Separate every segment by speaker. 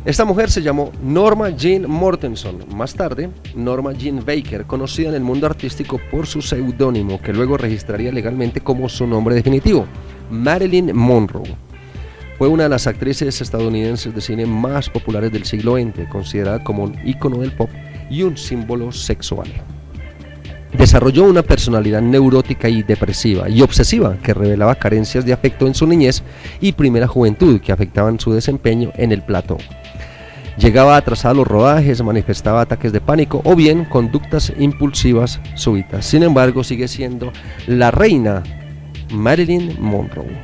Speaker 1: Esta mujer se llamó Norma Jean Mortenson, más tarde Norma Jean Baker, conocida en el mundo artístico por su seudónimo, que luego registraría legalmente como su nombre definitivo, Marilyn Monroe. Fue una de las actrices estadounidenses de cine más populares del siglo XX, considerada como un ícono del pop y un símbolo sexual. Desarrolló una personalidad neurótica y depresiva y obsesiva que revelaba carencias de afecto en su niñez y primera juventud que afectaban su desempeño en el plató. Llegaba atrasada a los rodajes, manifestaba ataques de pánico o bien conductas impulsivas súbitas. Sin embargo, sigue siendo la reina Marilyn Monroe.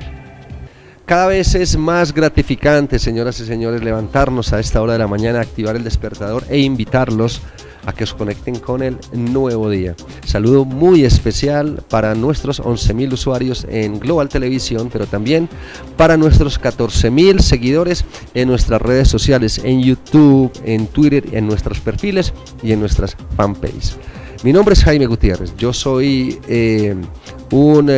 Speaker 1: Cada vez es más gratificante, señoras y señores, levantarnos a esta hora de la mañana, activar el despertador e invitarlos a que os conecten con el nuevo día. Saludo muy especial para nuestros 11.000 usuarios en Global Televisión, pero también para nuestros 14.000 seguidores en nuestras redes sociales, en YouTube, en Twitter, en nuestros perfiles y en nuestras fanpages. Mi nombre es Jaime Gutiérrez, yo soy un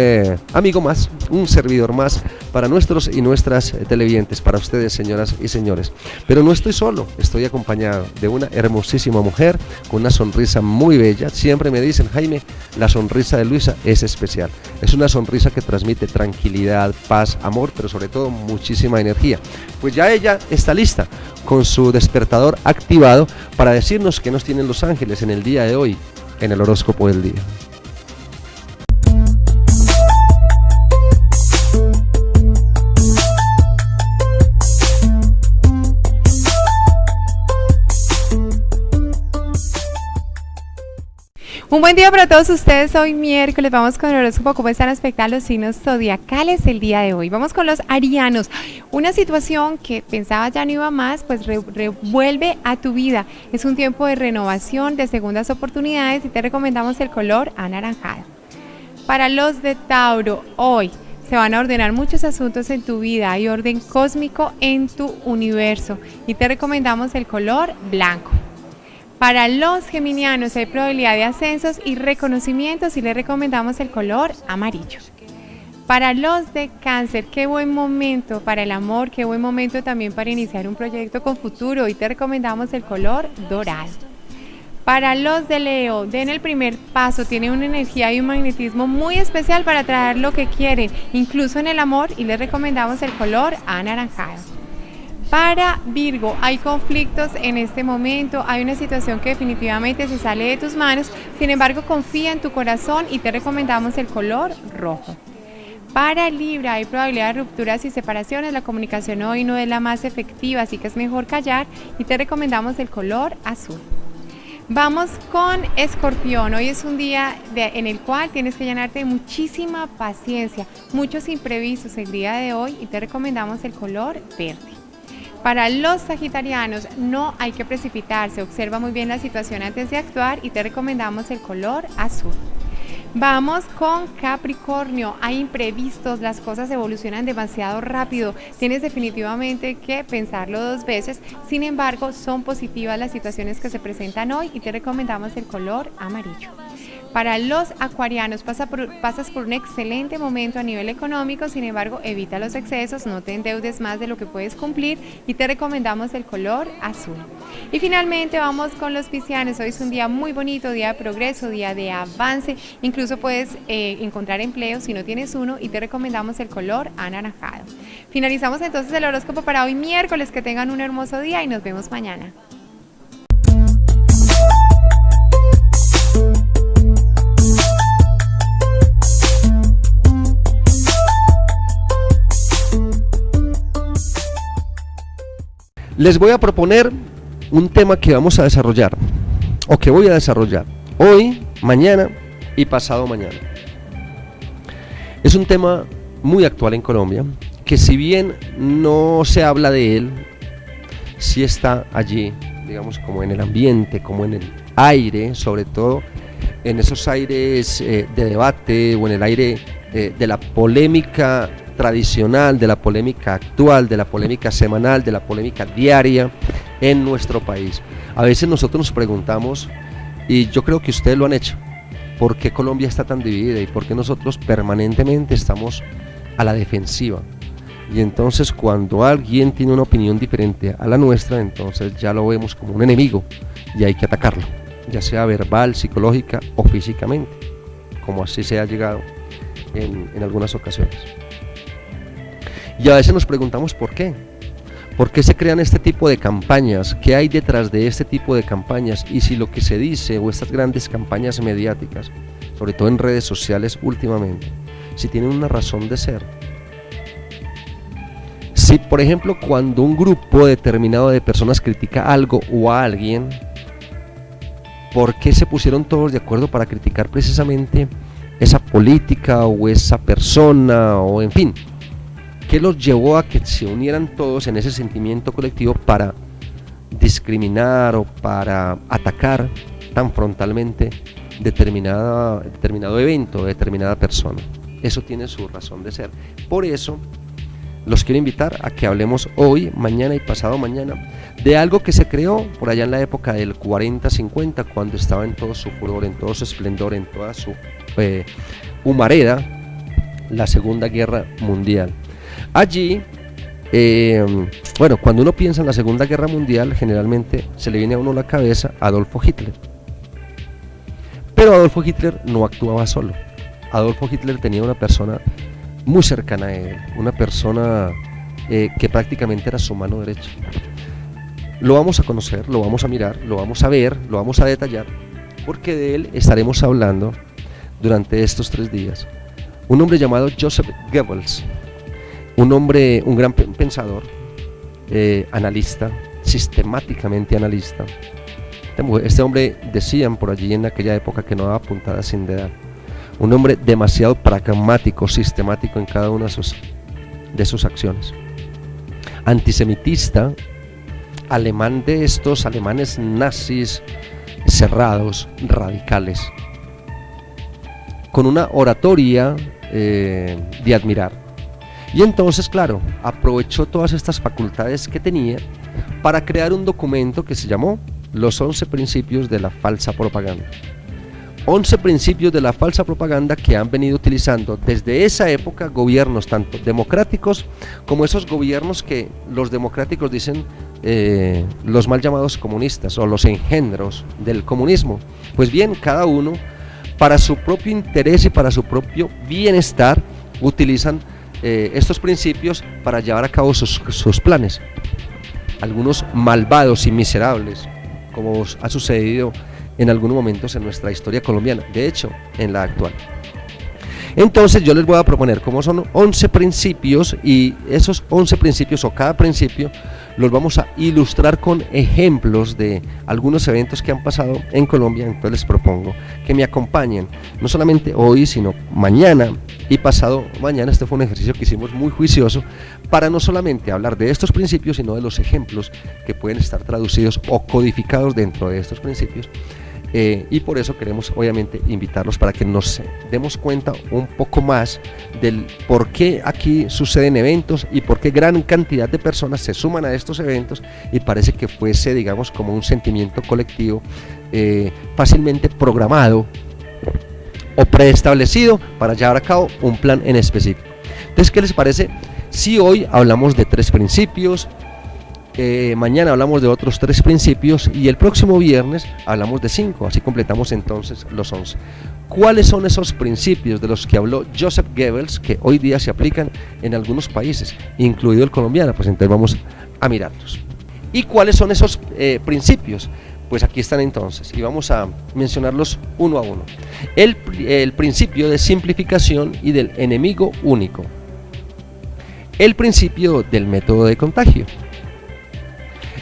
Speaker 1: amigo más, un servidor más para nuestros y nuestras televidentes, para ustedes, señoras y señores. Pero no estoy solo, estoy acompañado de una hermosísima mujer con una sonrisa muy bella. Siempre me dicen, Jaime, la sonrisa de Luisa es especial. Es una sonrisa que transmite tranquilidad, paz, amor, pero sobre todo muchísima energía. Pues ya ella está lista con su despertador activado para decirnos qué nos tienen los ángeles en el día de hoy, en el horóscopo del día.
Speaker 2: Un buen día para todos ustedes. Hoy miércoles vamos con el horóscopo. ¿Cómo están expectados los signos zodiacales el día de hoy? Vamos con los arianos. Una situación que pensaba ya no iba más, pues revuelve a tu vida. Es un tiempo de renovación, de segundas oportunidades y te recomendamos el color anaranjado. Para los de Tauro, hoy se van a ordenar muchos asuntos en tu vida. Hay orden cósmico en tu universo y te recomendamos el color blanco. Para los geminianos hay probabilidad de ascensos y reconocimientos y les recomendamos el color amarillo. Para los de Cáncer, qué buen momento para el amor, qué buen momento también para iniciar un proyecto con futuro y te recomendamos el color dorado. Para los de Leo, den el primer paso, tienen una energía y un magnetismo muy especial para atraer lo que quieren, incluso en el amor, y les recomendamos el color anaranjado. Para Virgo, hay conflictos en este momento, hay una situación que definitivamente se sale de tus manos, sin embargo confía en tu corazón y te recomendamos el color rojo. Para Libra, hay probabilidad de rupturas y separaciones, la comunicación hoy no es la más efectiva, así que es mejor callar y te recomendamos el color azul. Vamos con Escorpión. Hoy es un día en el cual tienes que llenarte de muchísima paciencia, muchos imprevistos el día de hoy y te recomendamos el color verde. Para los sagitarianos no hay que precipitarse, observa muy bien la situación antes de actuar y te recomendamos el color azul. Vamos con Capricornio, hay imprevistos, las cosas evolucionan demasiado rápido, tienes definitivamente que pensarlo dos veces, sin embargo son positivas las situaciones que se presentan hoy y te recomendamos el color amarillo. Para los acuarianos pasas por un excelente momento a nivel económico, sin embargo evita los excesos, no te endeudes más de lo que puedes cumplir y te recomendamos el color azul. Y finalmente vamos con los piscianos. Hoy es un día muy bonito, día de progreso, día de avance, incluso puedes encontrar empleo si no tienes uno y te recomendamos el color anaranjado. Finalizamos entonces el horóscopo para hoy miércoles, que tengan un hermoso día y nos vemos mañana.
Speaker 1: Les voy a proponer un tema que vamos a desarrollar, o que voy a desarrollar, hoy, mañana y pasado mañana. Es un tema muy actual en Colombia, que si bien no se habla de él, sí está allí, digamos, como en el ambiente, como en el aire, sobre todo en esos aires de debate o en el aire de la polémica tradicional, de la polémica actual, de la polémica semanal, de la polémica diaria en nuestro país. A veces nosotros nos preguntamos, y yo creo que ustedes lo han hecho, ¿por qué Colombia está tan dividida y por qué nosotros permanentemente estamos a la defensiva? Y entonces cuando alguien tiene una opinión diferente a la nuestra, entonces ya lo vemos como un enemigo y hay que atacarlo, ya sea verbal, psicológica o físicamente, como así se ha llegado en algunas ocasiones. Y a veces nos preguntamos por qué. ¿Por qué se crean este tipo de campañas? ¿Qué hay detrás de este tipo de campañas? Y si lo que se dice o estas grandes campañas mediáticas, sobre todo en redes sociales últimamente, si tienen una razón de ser. Si, por ejemplo, cuando un grupo determinado de personas critica algo o a alguien, ¿por qué se pusieron todos de acuerdo para criticar precisamente esa política o esa persona o en fin? ¿Qué los llevó a que se unieran todos en ese sentimiento colectivo para discriminar o para atacar tan frontalmente determinado evento, determinada persona? Eso tiene su razón de ser. Por eso los quiero invitar a que hablemos hoy, mañana y pasado mañana de algo que se creó por allá en la época del 40-50, cuando estaba en todo su furor, en todo su esplendor, en toda su humareda, la Segunda Guerra Mundial. Allí, cuando uno piensa en la Segunda Guerra Mundial, generalmente se le viene a uno a la cabeza Adolfo Hitler. Pero Adolfo Hitler no actuaba solo. Adolfo Hitler tenía una persona muy cercana a él, una persona que prácticamente era su mano derecha. Lo vamos a conocer, lo vamos a mirar, lo vamos a ver, lo vamos a detallar, porque de él estaremos hablando durante estos 3 días. Un hombre llamado Joseph Goebbels. Un gran pensador, analista, sistemáticamente analista. Este hombre, decían por allí en aquella época, que no daba puntadas sin dedo. Un hombre demasiado pragmático, sistemático en cada una de sus acciones. Antisemitista, alemán, de estos alemanes nazis, cerrados, radicales, con una oratoria de admirar. Y entonces, claro, aprovechó todas estas facultades que tenía para crear un documento que se llamó Los 11 Principios de la Falsa Propaganda. 11 principios de la falsa propaganda que han venido utilizando desde esa época gobiernos tanto democráticos como esos gobiernos que los democráticos dicen los mal llamados comunistas o los engendros del comunismo. Pues bien, cada uno para su propio interés y para su propio bienestar utilizan estos principios para llevar a cabo sus planes, algunos malvados y miserables, como ha sucedido en algunos momentos en nuestra historia colombiana, de hecho en la actual. Entonces yo les voy a proponer como son 11 principios, y esos 11 principios o cada principio los vamos a ilustrar con ejemplos de algunos eventos que han pasado en Colombia. Entonces les propongo que me acompañen, no solamente hoy, sino mañana y pasado mañana. Este fue un ejercicio que hicimos muy juicioso para no solamente hablar de estos principios, sino de los ejemplos que pueden estar traducidos o codificados dentro de estos principios. Y por eso queremos obviamente invitarlos para que nos demos cuenta un poco más del por qué aquí suceden eventos y por qué gran cantidad de personas se suman a estos eventos, y parece que fuese, digamos, como un sentimiento colectivo fácilmente programado o preestablecido para llevar a cabo un plan en específico. Entonces, ¿qué les parece si hoy hablamos de 3 principios? Mañana hablamos de otros 3 principios y el próximo viernes hablamos de 5, así completamos entonces los 11. ¿Cuáles son esos principios de los que habló Joseph Goebbels que hoy día se aplican en algunos países, incluido el colombiano? Pues entonces vamos a mirarlos. ¿Y cuáles son esos principios? Pues aquí están entonces, y vamos a mencionarlos uno a uno. El principio de simplificación y del enemigo único. El principio del método de contagio.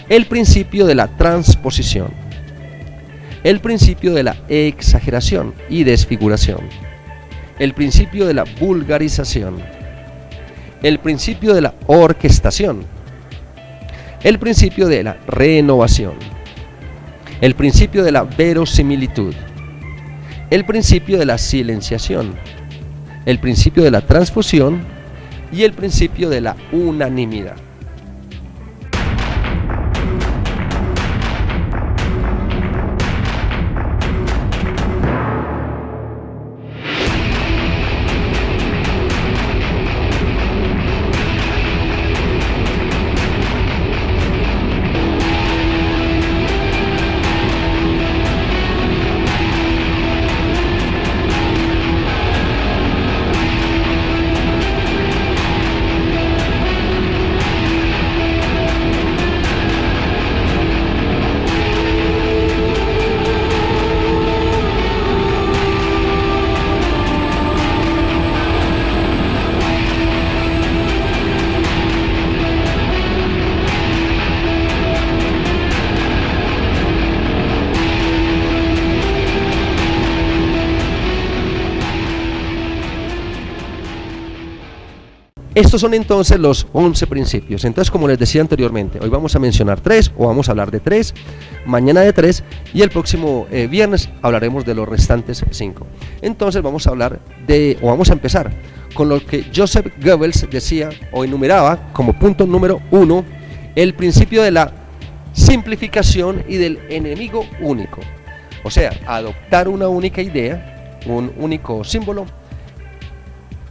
Speaker 1: El principio de la transposición, el principio de la exageración y desfiguración, el principio de la vulgarización, el principio de la orquestación, el principio de la renovación, el principio de la verosimilitud, el principio de la silenciación, el principio de la transfusión y el principio de la unanimidad. Estos son entonces los 11 principios. Entonces, como les decía anteriormente, hoy vamos a mencionar 3 o vamos a hablar de 3, mañana de 3 y el próximo viernes hablaremos de los restantes 5. Entonces vamos a hablar vamos a empezar con lo que Joseph Goebbels decía o enumeraba como punto número 1, el principio de la simplificación y del enemigo único. O sea, adoptar una única idea, un único símbolo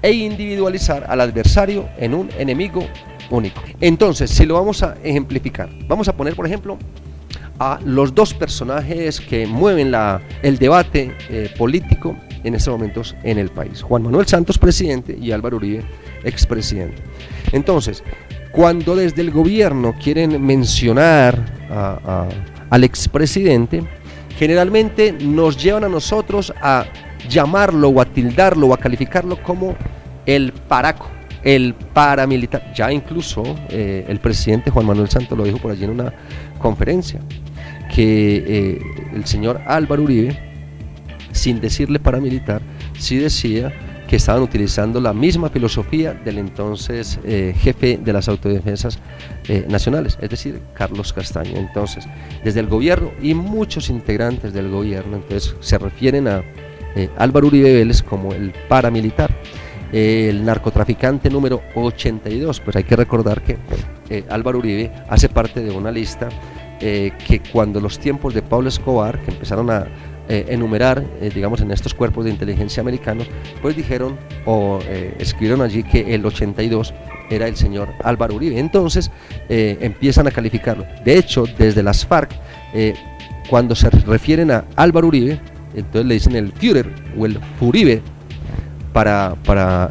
Speaker 1: e individualizar al adversario en un enemigo único. Entonces, si lo vamos a ejemplificar, vamos a poner por ejemplo a los dos personajes que mueven el debate político en estos momentos en el país: Juan Manuel Santos, presidente, y Álvaro Uribe, expresidente. Entonces, cuando desde el gobierno quieren mencionar al expresidente, generalmente nos llevan a nosotros a llamarlo o a tildarlo o a calificarlo como el paraco, el paramilitar. Ya incluso el presidente Juan Manuel Santos lo dijo por allí en una conferencia, que el señor Álvaro Uribe, sin decirle paramilitar, sí decía que estaban utilizando la misma filosofía del entonces jefe de las autodefensas nacionales, es decir, Carlos Castaño. Entonces, desde el gobierno y muchos integrantes del gobierno entonces se refieren a Álvaro Uribe Vélez como el paramilitar, el narcotraficante número 82. Pues hay que recordar que Álvaro Uribe hace parte de una lista que cuando los tiempos de Pablo Escobar, que empezaron a enumerar, digamos, en estos cuerpos de inteligencia americanos, pues dijeron o escribieron allí que el 82 era el señor Álvaro Uribe. Entonces empiezan a calificarlo. De hecho, desde las FARC, cuando se refieren a Álvaro Uribe, entonces le dicen el Führer o el Furibe para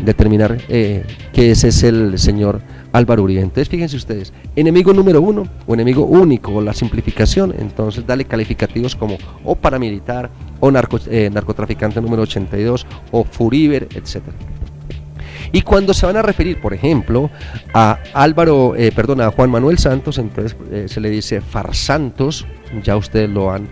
Speaker 1: determinar que ese es el señor Álvaro Uribe. Entonces fíjense ustedes, enemigo número 1 o enemigo único, o la simplificación, entonces dale calificativos como o paramilitar o narcotraficante número 82 o Furiber, etc. Y cuando se van a referir, por ejemplo, a Juan Manuel Santos, entonces se le dice farsantos, ya ustedes lo han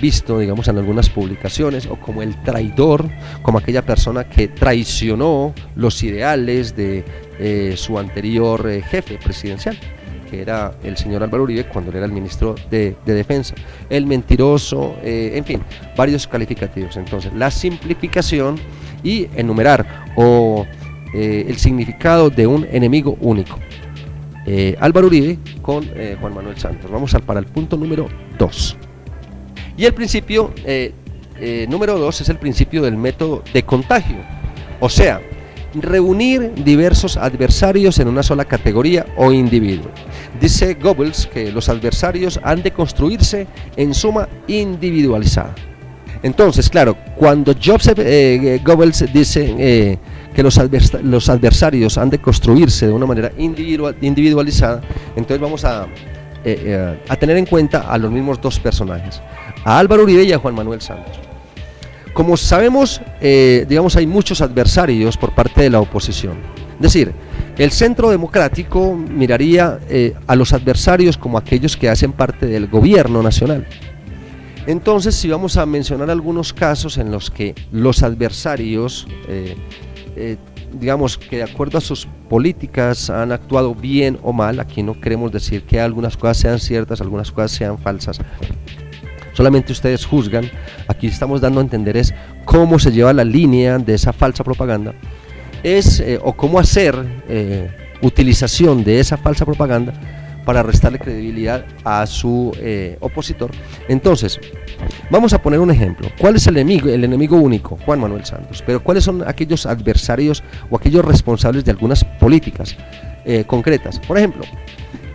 Speaker 1: visto, digamos, en algunas publicaciones, o como el traidor, como aquella persona que traicionó los ideales de su anterior jefe presidencial, que era el señor Álvaro Uribe cuando él era el ministro de Defensa, el mentiroso, en fin, varios calificativos. Entonces, la simplificación y enumerar el significado de un enemigo único. Álvaro Uribe con Juan Manuel Santos. Vamos para el punto número 2. Y el principio número 2 es el principio del método de contagio. O sea, reunir diversos adversarios en una sola categoría o individuo. Dice Goebbels que los adversarios han de construirse en suma individualizada. Entonces, claro, cuando Joseph Goebbels dice que los adversarios han de construirse de una manera individualizada, entonces vamos a tener en cuenta a los mismos dos personajes, a Álvaro Uribe y a Juan Manuel Santos. Como sabemos, digamos, hay muchos adversarios por parte de la oposición. Es decir, el Centro Democrático miraría a los adversarios como aquellos que hacen parte del gobierno nacional. Entonces, si vamos a mencionar algunos casos en los que los adversarios, digamos que de acuerdo a sus políticas han actuado bien o mal, aquí no queremos decir que algunas cosas sean ciertas, algunas cosas sean falsas, solamente ustedes juzgan. Aquí estamos dando a entender es cómo se lleva la línea de esa falsa propaganda, o cómo hacer utilización de esa falsa propaganda para restarle credibilidad a su opositor. Entonces, vamos a poner un ejemplo. ¿Cuál es el enemigo único? Juan Manuel Santos. Pero ¿cuáles son aquellos adversarios o aquellos responsables de algunas políticas concretas? Por ejemplo,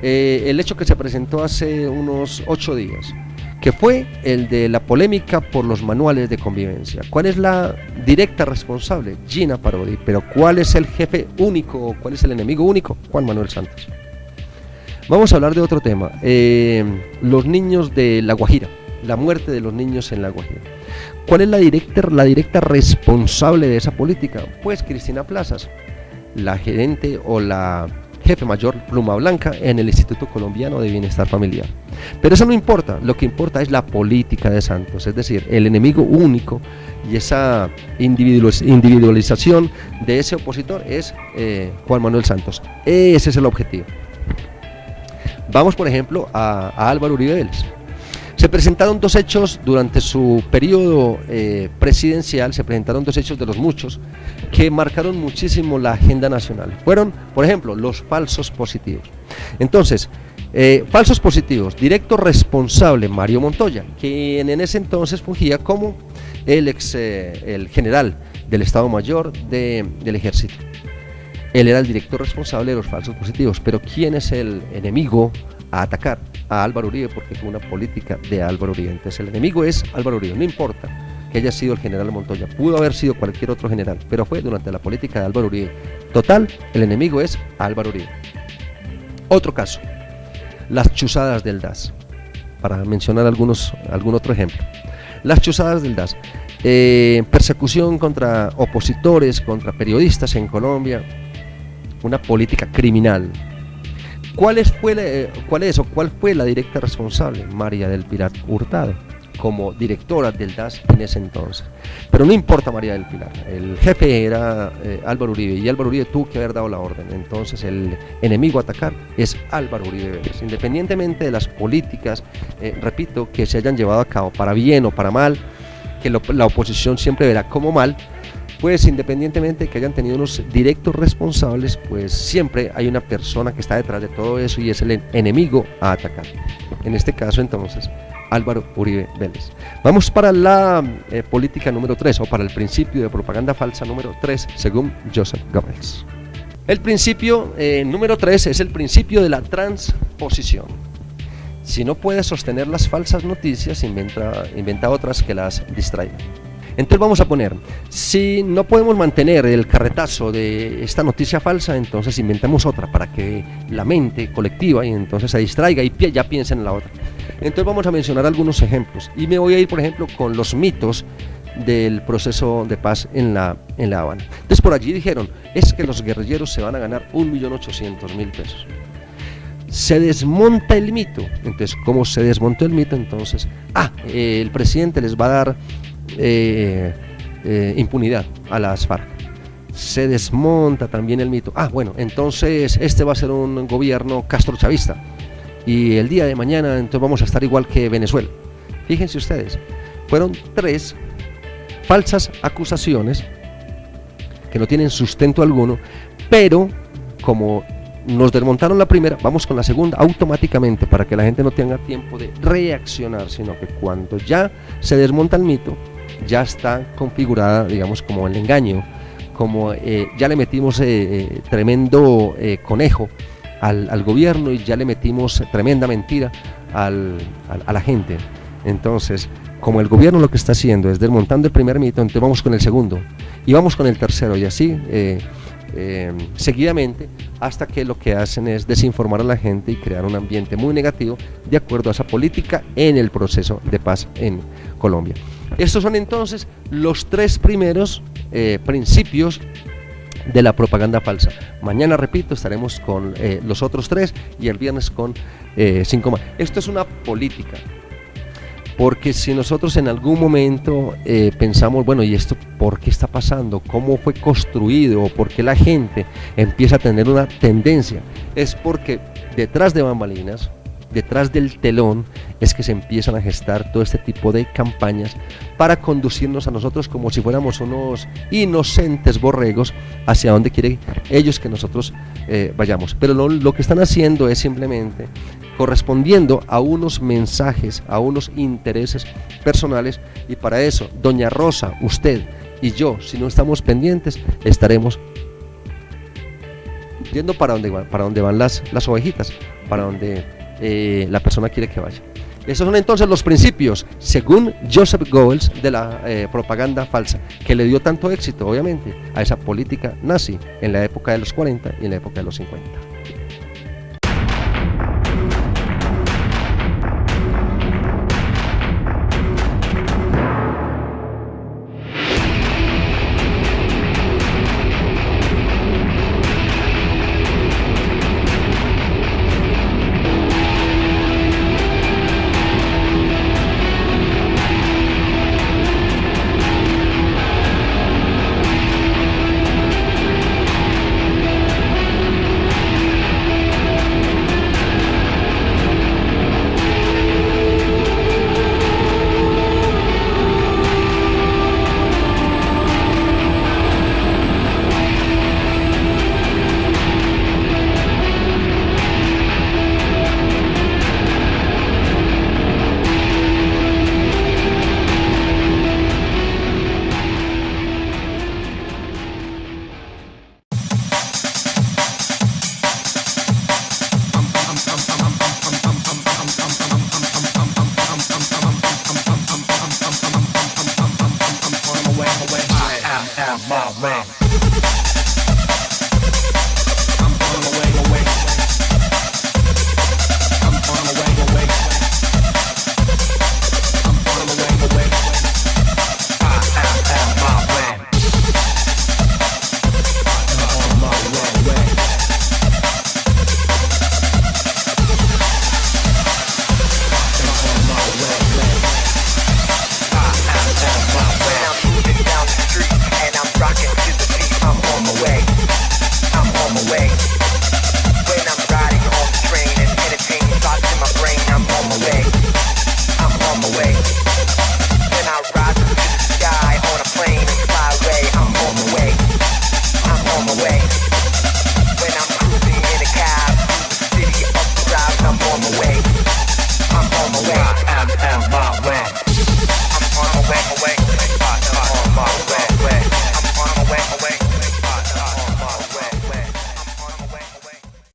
Speaker 1: el hecho que se presentó hace unos 8 días, que fue el de la polémica por los manuales de convivencia. ¿Cuál es la directa responsable? Gina Parodi. Pero ¿cuál es el jefe único? ¿Cuál es el enemigo único? Juan Manuel Santos. Vamos a hablar de otro tema, los niños de La Guajira, la muerte de los niños en La Guajira. ¿Cuál es la directa responsable de esa política? Pues Cristina Plazas, la gerente o la jefe mayor pluma blanca en el Instituto Colombiano de Bienestar Familiar. Pero eso no importa, lo que importa es la política de Santos, es decir, el enemigo único y esa individualización de ese opositor es Juan Manuel Santos. Ese es el objetivo. Vamos, por ejemplo, a Álvaro Uribe Vélez. Se presentaron dos hechos durante su periodo presidencial, se presentaron dos hechos de los muchos que marcaron muchísimo la agenda nacional. Fueron, por ejemplo, los falsos positivos. Entonces, falsos positivos, directo responsable Mario Montoya, quien en ese entonces fungía como el general del Estado Mayor del Ejército. Él era el director responsable de los falsos positivos, pero ¿quién es el enemigo a atacar? A Álvaro Uribe, porque fue una política de Álvaro Uribe. Entonces el enemigo es Álvaro Uribe, no importa que haya sido el general Montoya, pudo haber sido cualquier otro general, pero fue durante la política de Álvaro Uribe. Total, el enemigo es Álvaro Uribe. Otro caso, las chuzadas del DAS, para mencionar algún otro ejemplo. Las chuzadas del DAS, persecución contra opositores, contra periodistas en Colombia, una política criminal. ¿Cuál fue la directa responsable? María del Pilar Hurtado, como directora del DAS en ese entonces. Pero no importa María del Pilar, el jefe era Álvaro Uribe, y Álvaro Uribe tuvo que haber dado la orden. Entonces el enemigo a atacar es Álvaro Uribe Vélez, independientemente de las políticas, repito, que se hayan llevado a cabo, para bien o para mal, que la oposición siempre verá como mal. Pues independientemente de que hayan tenido unos directos responsables, pues siempre hay una persona que está detrás de todo eso y es el enemigo a atacar. En este caso entonces, Álvaro Uribe Vélez. Vamos para la política número 3, o para el principio de propaganda falsa número 3, según Joseph Goebbels. El principio número 3 es el principio de la transposición. Si no puedes sostener las falsas noticias, inventa otras que las distraigan. Entonces vamos a poner, si no podemos mantener el carretazo de esta noticia falsa, entonces inventamos otra para que la mente colectiva y entonces se distraiga y ya piensen en la otra. Entonces vamos a mencionar algunos ejemplos y me voy a ir, por ejemplo, con los mitos del proceso de paz en La Habana. Entonces por allí dijeron, es que los guerrilleros se van a ganar 1.800.000 pesos. Se desmonta el mito. Entonces, ¿cómo se desmontó el mito? Entonces, el presidente les va a dar impunidad a las FARC. Se desmonta también el mito. Bueno, entonces este va a ser un gobierno castrochavista y el día de mañana entonces vamos a estar igual que Venezuela. Fíjense ustedes, fueron 3 falsas acusaciones que no tienen sustento alguno, pero como nos desmontaron la primera, vamos con la segunda automáticamente para que la gente no tenga tiempo de reaccionar, sino que cuando ya se desmonta el mito, ya está configurada, digamos, como el engaño, como ya le metimos tremendo conejo al gobierno y ya le metimos tremenda mentira a la gente. Entonces, como el gobierno lo que está haciendo es desmontando el primer mito, entonces vamos con el segundo y vamos con el tercero y así seguidamente, hasta que lo que hacen es desinformar a la gente y crear un ambiente muy negativo de acuerdo a esa política en el proceso de paz en Colombia. Estos son entonces los 3 primeros principios de la propaganda falsa. Mañana, repito, estaremos con los otros 3 y el viernes con 5 más. Esto es una política, porque si nosotros en algún momento pensamos, bueno, ¿y esto por qué está pasando? ¿Cómo fue construido? ¿O por qué la gente empieza a tener una tendencia? Es porque detrás de bambalinas, detrás del telón, es que se empiezan a gestar todo este tipo de campañas para conducirnos a nosotros como si fuéramos unos inocentes borregos hacia donde quieren ellos que nosotros vayamos. Pero lo que están haciendo es simplemente correspondiendo a unos mensajes, a unos intereses personales, y para eso doña Rosa, usted y yo, si no estamos pendientes, estaremos yendo para donde van las ovejitas, para donde la persona quiere que vaya. Esos son entonces los principios, según Joseph Goebbels, de la propaganda falsa, que le dio tanto éxito, obviamente, a esa política nazi en la época de los 40 y en la época de los 50.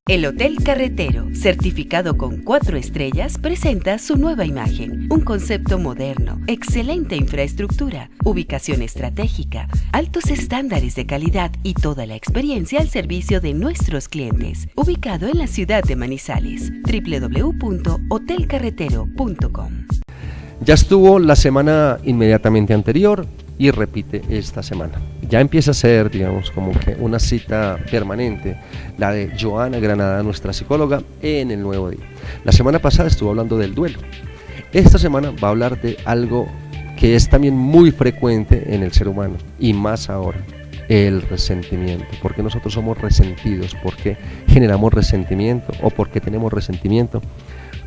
Speaker 3: El Hotel Carretero, certificado con 4 estrellas, presenta su nueva imagen. Un concepto moderno, excelente infraestructura, ubicación estratégica, altos estándares de calidad y toda la experiencia al servicio de nuestros clientes. Ubicado en la ciudad de Manizales. www.hotelcarretero.com.
Speaker 1: Ya estuvo la semana inmediatamente anterior y repite esta semana. Ya empieza a ser, digamos, como que una cita permanente, la de Joana Granada, nuestra psicóloga, en el Nuevo Día. La semana pasada estuvo hablando del duelo. Esta semana va a hablar de algo que es también muy frecuente en el ser humano, y más ahora, el resentimiento. ¿Por qué nosotros somos resentidos? ¿Por qué generamos resentimiento? ¿O por qué tenemos resentimiento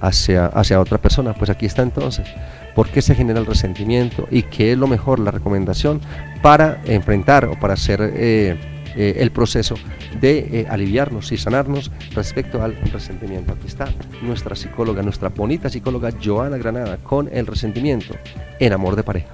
Speaker 1: hacia otra persona? Pues aquí está entonces. ¿Por qué se genera el resentimiento? ¿Y qué es lo mejor, la recomendación para enfrentar o para hacer el proceso de aliviarnos y sanarnos respecto al resentimiento? Aquí está nuestra psicóloga, nuestra bonita psicóloga Joana Granada con el resentimiento en Amor de Pareja.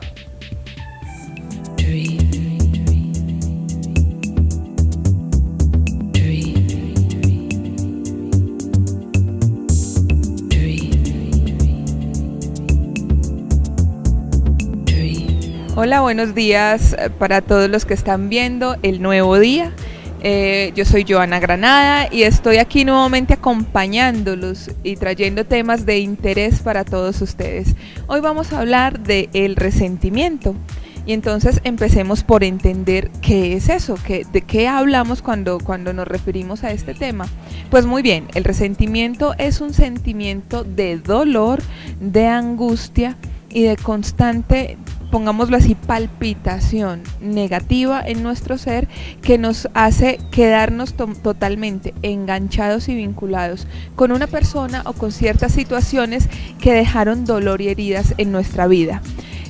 Speaker 4: Hola, buenos días para todos los que están viendo El Nuevo Día. Yo soy Joana Granada y estoy aquí nuevamente acompañándolos y trayendo temas de interés para todos ustedes. Hoy vamos a hablar del resentimiento. Y entonces empecemos por entender qué es eso, de qué hablamos cuando nos referimos a este tema. Pues muy bien, el resentimiento es un sentimiento de dolor, de angustia y de constante, pongámoslo así, palpitación negativa en nuestro ser que nos hace quedarnos totalmente enganchados y vinculados con una persona o con ciertas situaciones que dejaron dolor y heridas en nuestra vida.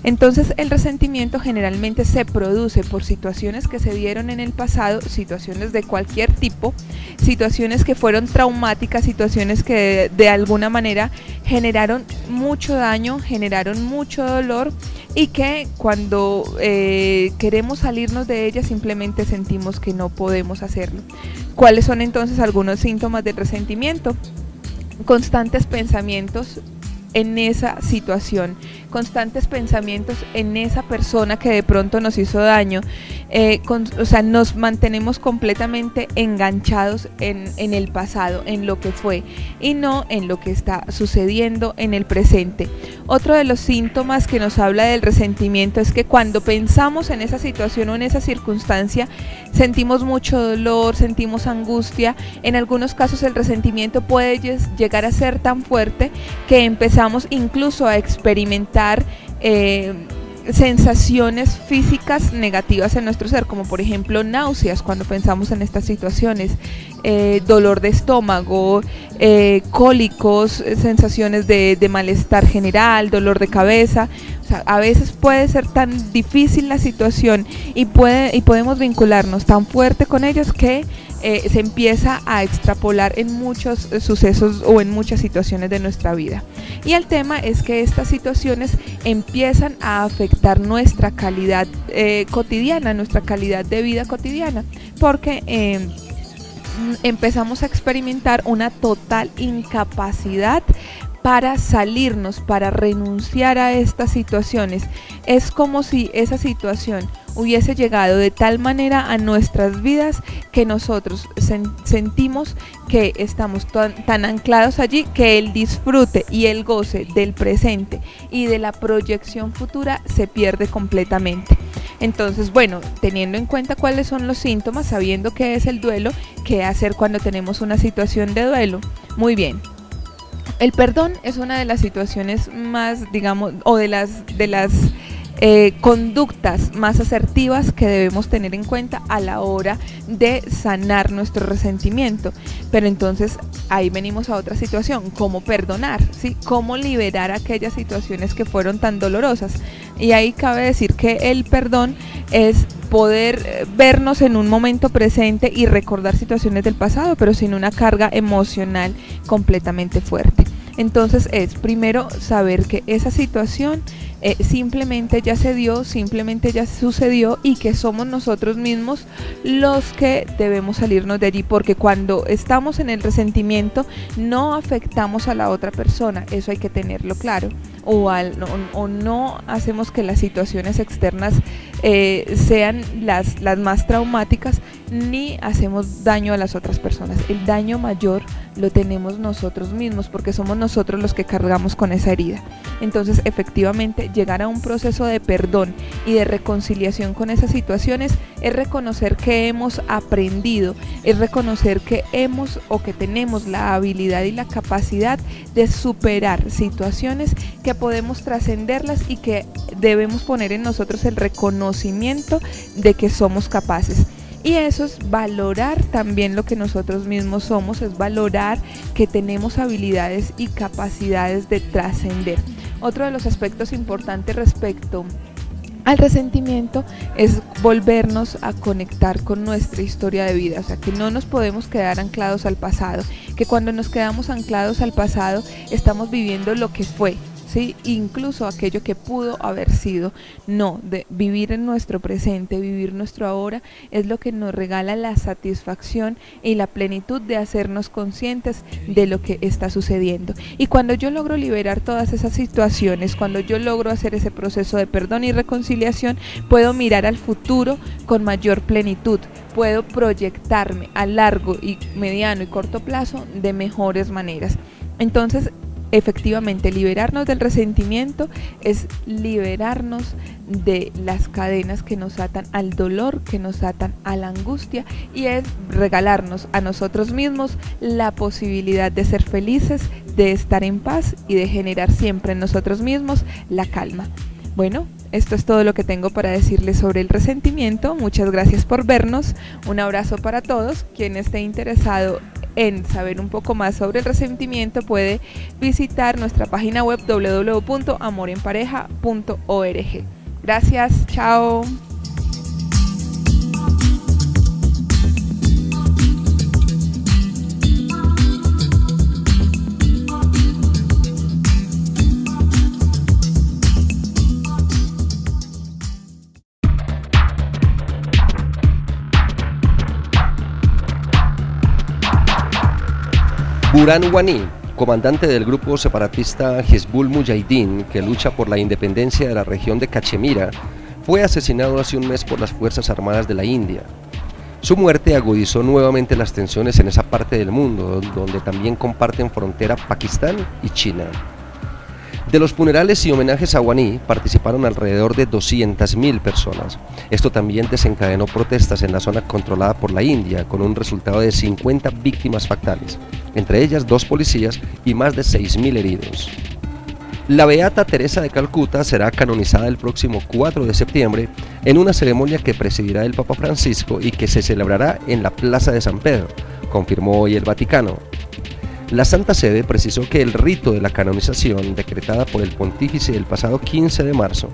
Speaker 4: Entonces el resentimiento generalmente se produce por situaciones que se dieron en el pasado, situaciones de cualquier tipo, situaciones que fueron traumáticas, situaciones que de alguna manera generaron mucho daño, generaron mucho dolor y que cuando queremos salirnos de ellas simplemente sentimos que no podemos hacerlo. ¿Cuáles son entonces algunos síntomas del resentimiento? Constantes pensamientos en esa situación, constantes pensamientos en esa persona que de pronto nos hizo daño, nos mantenemos completamente enganchados en el pasado, en lo que fue y no en lo que está sucediendo en el presente. Otro de los síntomas que nos habla del resentimiento es que cuando pensamos en esa situación o en esa circunstancia sentimos mucho dolor, sentimos angustia. En algunos casos el resentimiento puede llegar a ser tan fuerte que empezamos incluso a experimentar sensaciones físicas negativas en nuestro ser, como por ejemplo náuseas cuando pensamos en estas situaciones, dolor de estómago, cólicos, sensaciones de malestar general, dolor de cabeza. O sea, a veces puede ser tan difícil la situación y podemos vincularnos tan fuerte con ellos que se empieza a extrapolar en muchos sucesos o en muchas situaciones de nuestra vida. Y el tema es que estas situaciones empiezan a afectar nuestra calidad cotidiana, nuestra calidad de vida cotidiana, porque empezamos a experimentar una total incapacidad para salirnos, para renunciar a estas situaciones. Es como si esa situación hubiese llegado de tal manera a nuestras vidas que nosotros sentimos que estamos tan anclados allí que el disfrute y el goce del presente y de la proyección futura se pierde completamente. Entonces, bueno, teniendo en cuenta cuáles son los síntomas, sabiendo qué es el duelo, qué hacer cuando tenemos una situación de duelo. Muy bien. El perdón es una de las situaciones más, digamos, o de las conductas más asertivas que debemos tener en cuenta a la hora de sanar nuestro resentimiento. Pero entonces ahí venimos a otra situación, ¿cómo perdonar? ¿Sí? ¿Cómo liberar aquellas situaciones que fueron tan dolorosas? Y ahí cabe decir que el perdón es poder vernos en un momento presente y recordar situaciones del pasado, pero sin una carga emocional completamente fuerte. Entonces es primero saber que esa situación simplemente ya se dio, simplemente ya sucedió y que somos nosotros mismos los que debemos salirnos de allí, porque cuando estamos en el resentimiento no afectamos a la otra persona, eso hay que tenerlo claro, o no hacemos que las situaciones externas sean las más traumáticas, ni hacemos daño a las otras personas. El daño mayor lo tenemos nosotros mismos, porque somos nosotros los que cargamos con esa herida. Entonces, efectivamente, llegar a un proceso de perdón y de reconciliación con esas situaciones es reconocer que hemos aprendido, es reconocer que hemos o que tenemos la habilidad y la capacidad de superar situaciones, que podemos trascenderlas y que debemos poner en nosotros el reconocimiento de que somos capaces. Y eso es valorar también lo que nosotros mismos somos, es valorar que tenemos habilidades y capacidades de trascender. Otro de los aspectos importantes respecto al resentimiento es volvernos a conectar con nuestra historia de vida, o sea, que no nos podemos quedar anclados al pasado, que cuando nos quedamos anclados al pasado estamos viviendo lo que fue, ¿sí? Incluso aquello que pudo haber sido. No, de vivir en nuestro presente, vivir nuestro ahora es lo que nos regala la satisfacción y la plenitud de hacernos conscientes de lo que está sucediendo. Y cuando yo logro liberar todas esas situaciones, cuando yo logro hacer ese proceso de perdón y reconciliación, puedo mirar al futuro con mayor plenitud, puedo proyectarme a largo y mediano y corto plazo de mejores maneras. Entonces, efectivamente, liberarnos del resentimiento es liberarnos de las cadenas que nos atan al dolor, que nos atan a la angustia, y es regalarnos a nosotros mismos la posibilidad de ser felices, de estar en paz y de generar siempre en nosotros mismos la calma. Bueno, esto es todo lo que tengo para decirles sobre el resentimiento. Muchas gracias por vernos. Un abrazo para todos. Quien esté interesado en saber un poco más sobre el resentimiento puede visitar nuestra página web www.amorenpareja.org. Gracias, chao.
Speaker 1: Burhan Wani, comandante del grupo separatista Hizbul Mujahideen, que lucha por la independencia de la región de Cachemira, fue asesinado hace un mes por las Fuerzas Armadas de la India. Su muerte agudizó nuevamente las tensiones en esa parte del mundo, donde también comparten frontera Pakistán y China. De los funerales y homenajes a Wani participaron alrededor de 200.000 personas. Esto también desencadenó protestas en la zona controlada por la India, con un resultado de 50 víctimas fatales, entre ellas 2 policías y más de 6.000 heridos. La beata Teresa de Calcuta será canonizada el próximo 4 de septiembre en una ceremonia que presidirá el Papa Francisco y que se celebrará en la Plaza de San Pedro, confirmó hoy el Vaticano. La Santa Sede precisó que el rito de la canonización, decretada por el pontífice el pasado 15 de marzo,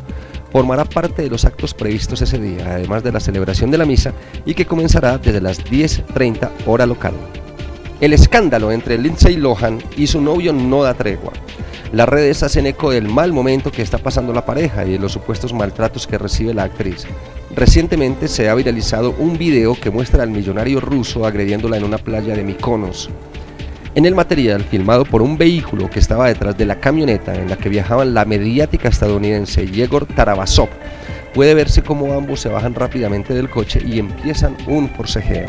Speaker 1: formará parte de los actos previstos ese día, además de la celebración de la misa, y que comenzará desde las 10:30 hora local. El escándalo entre Lindsay Lohan y su novio no da tregua. Las redes hacen eco del mal momento que está pasando la pareja y de los supuestos maltratos que recibe la actriz. Recientemente se ha viralizado un video que muestra al millonario ruso agrediéndola en una playa de Mykonos. En el material, filmado por un vehículo que estaba detrás de la camioneta en la que viajaban la mediática estadounidense Yegor Tarabasov, puede verse cómo ambos se bajan rápidamente del coche y empiezan un forcejeo.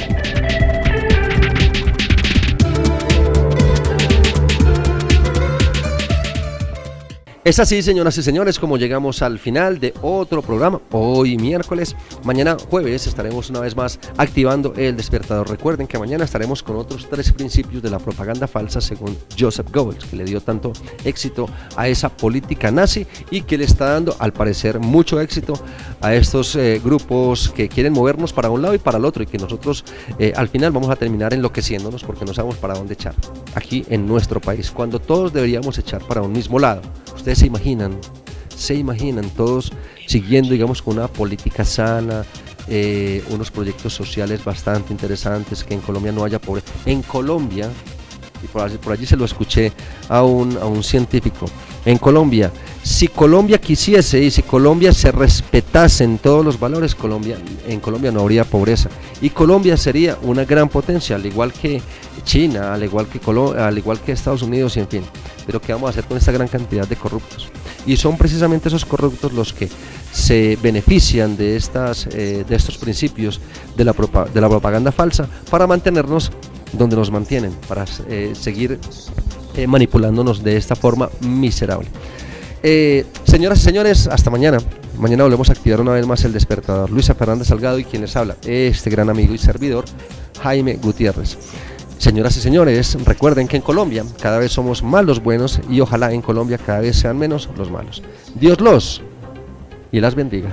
Speaker 1: Es así, señoras y señores, como llegamos al final de otro programa, hoy miércoles. Mañana jueves estaremos una vez más activando el despertador. Recuerden que mañana estaremos con otros 3 principios de la propaganda falsa según Joseph Goebbels, que le dio tanto éxito a esa política nazi y que le está dando, al parecer, mucho éxito a estos grupos que quieren movernos para un lado y para el otro, y que nosotros al final vamos a terminar enloqueciéndonos porque no sabemos para dónde echar aquí en nuestro país, cuando todos deberíamos echar para un mismo lado. Ustedes se imaginan todos siguiendo, digamos, con una política sana, unos proyectos sociales bastante interesantes, que en Colombia no haya pobreza. En Colombia y por allí se lo escuché a un científico. En Colombia, si Colombia quisiese y si Colombia se respetasen todos los valores, en Colombia no habría pobreza y Colombia sería una gran potencia, al igual que China, al igual que Estados Unidos y en fin. Pero ¿qué vamos a hacer con esta gran cantidad de corruptos? Y son precisamente esos corruptos los que se benefician de estos principios de la propaganda falsa para mantenernos donde nos mantienen, para seguir manipulándonos de esta forma miserable. Señoras y señores, hasta mañana. Mañana volvemos a activar una vez más el despertador. Luisa Fernández Salgado y quien les habla, este gran amigo y servidor, Jaime Gutiérrez. Señoras y señores, recuerden que en Colombia cada vez somos más los buenos y ojalá en Colombia cada vez sean menos los malos. Dios los y las bendiga.